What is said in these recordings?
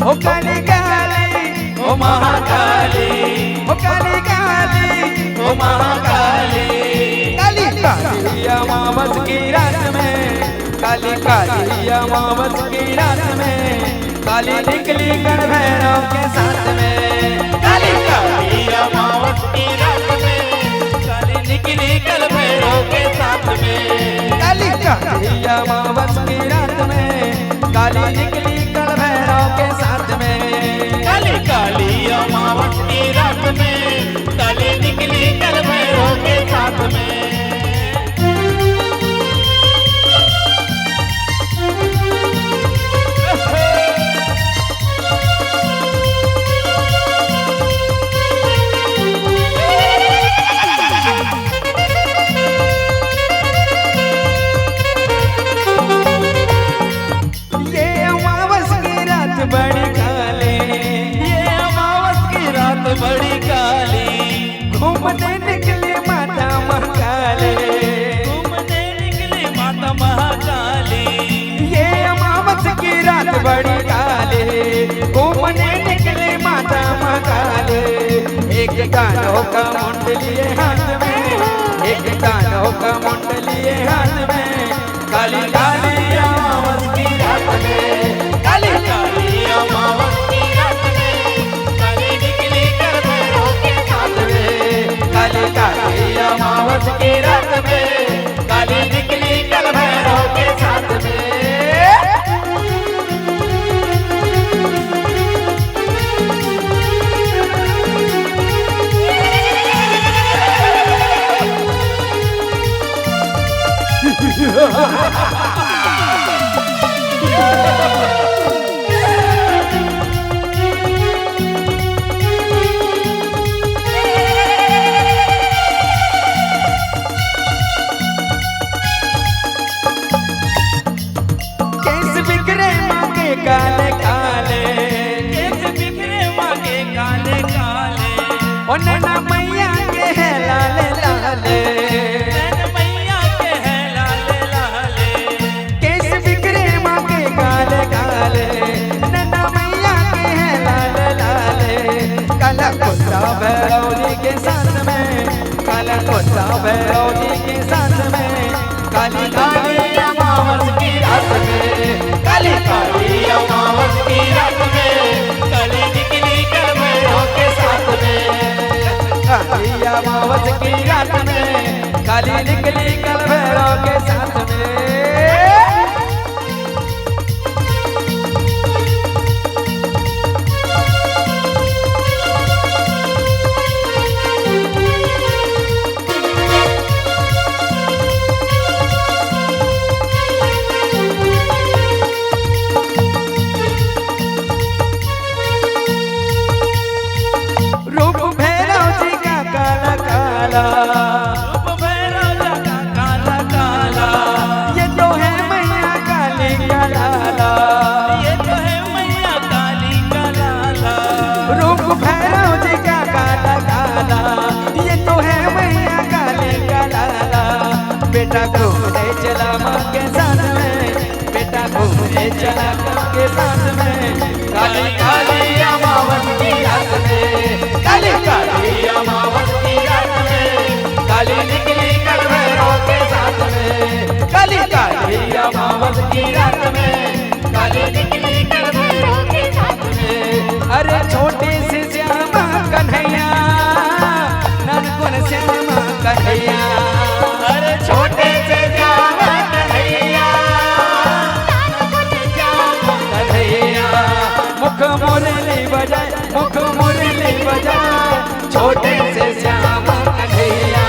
ओ काली काली ओ महाकाली, ओ काली काली ओ महाकाली। काली काली अमावस की रात में, काली काली अमावस की रात में, काली निकली गण भैरव के साथ में। काली काली अमावस की रात में, काली निकली गण भैरव के साथ में। काली काली अमावस की रात में, काली निकली गण भैरव के साथ में। काली काली अमावस की रात में, काली निकली गण भैरव के साथ में। बड़ी काली, ये अमावस की रात बड़ी काली, घूमने निकली माता महाकाली, घूमने निकली माता महाकाली। ये अमावस की रात बड़ी काली, घूमने निकली माता महाकाली। एक कानों का मुंड लिए हाथ में, एक कानों का मुंड लिए हाथ में, काली काली अमावस की रात में, काली काली अमावस की रात में, काली निकली गण भैरव के साथ में। काली काली अमावस की रात में, काली निकली गण भैरव के साथ में। काले काले केस बिखरे माँ के काले काले, ओ नैना मैया के है लाले लाले, नैन मैया के है लाले लाले। केस बिखरे माँ के काले काले, नैना मैया के है लाले लाले। काला कुत्ता भैरवनी के साथ में, काला कुत्ता भैरवनी के साथ में, काली काली अमावस की रात में, काली काली अमावस की रात में, काली निकली गण भैरव के साथ में। काली अमावस की रात में, काली निकली गण भैरव के साथ में। रूप भैरव जी का काला काला, रूप भैरव जी का काला काला, ये तो है मैया काली का लाला, ये तो है मैया काली का लाला। रूप भैरव जी का काला काला, ये तो है मैया काली का लाला। बेटा घूमने चला माँ के साथ में, बेटा घूमने चला माँ के साथ में, काली काली अमावस की रात में, काली काली अमावस की रात में, काली निकली गण भैरव के साथ में। काली काली अमावस की रात में, काली निकली गण भैरव के साथ में। अरे छोटी सी श्यामा कन्हैया, ननकुन श्यामा कन्हैया, अरे छोटे से श्यामा कन्हैया, कन्हैया मुख मुरली बजाए, मुख मुरली बजाए, छोटे से श्यामा कन्हैया,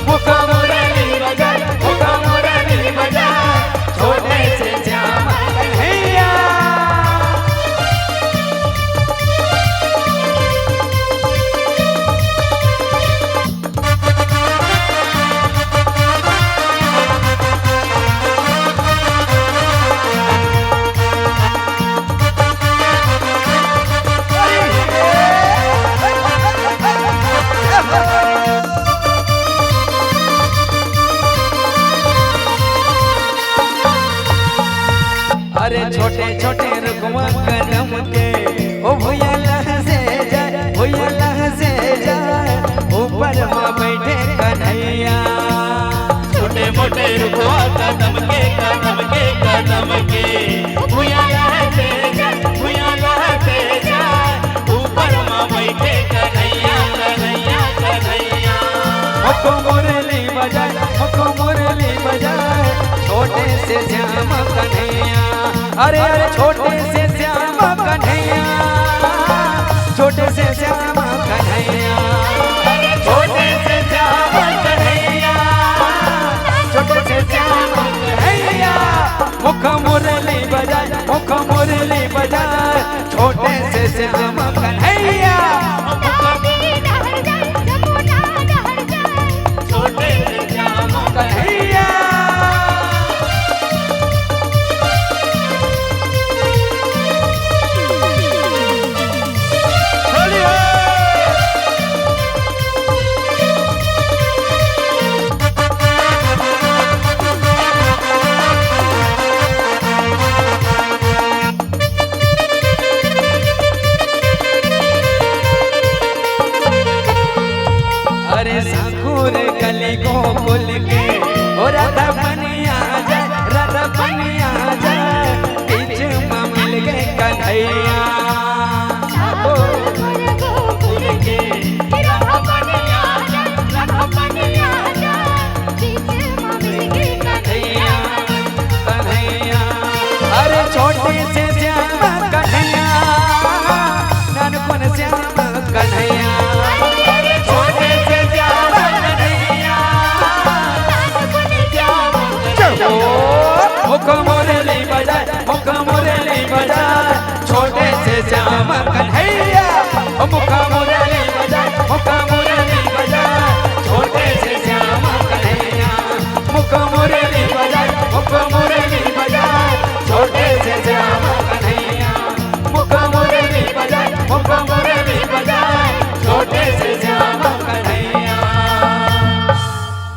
मुख मुरली बजाए, मुख मुरली बजाए, छोटे से श्यामा कन्हैया। के भुया लहते जाए ऊपर माँ बैठे कन्हैया कन्हैया कन्हैया। मुख मुरली बजाए छोटे से श्याम कन्हैया। अरे अरे छोटे से श्याम कन्हैया, छोटे से श्याम कन्हैया, छोटे से श्याम कन्हैया, छोटे से श्याम कन्हैया। मुख मुरली बजाए छोटे से श्याम कन्हैया। छोटे से श्याम कन्हैया अरे साकुर गली गोकुल के ओ राधा बनिया जाए बीच में मिल गए कन्हैया। गोकुल के राधा बनिया कन्हैया कन्हैया। अरे छोटे से श्याम कन्हैया, नानपुन श्याम कन्हैया। छोटे से श्याम कन्हैया, मुख मुरली बजाए छोटे से श्याम कन्हैया। मुख मुरली बजाए छोटे से श्याम कन्हैया। मुख मुरली बजाए छोटे से श्याम कन्हैया। मुख मुरली बजाए छोटे से श्याम कन्हैया।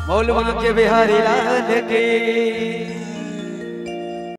मौलवा के बिहारी लाल की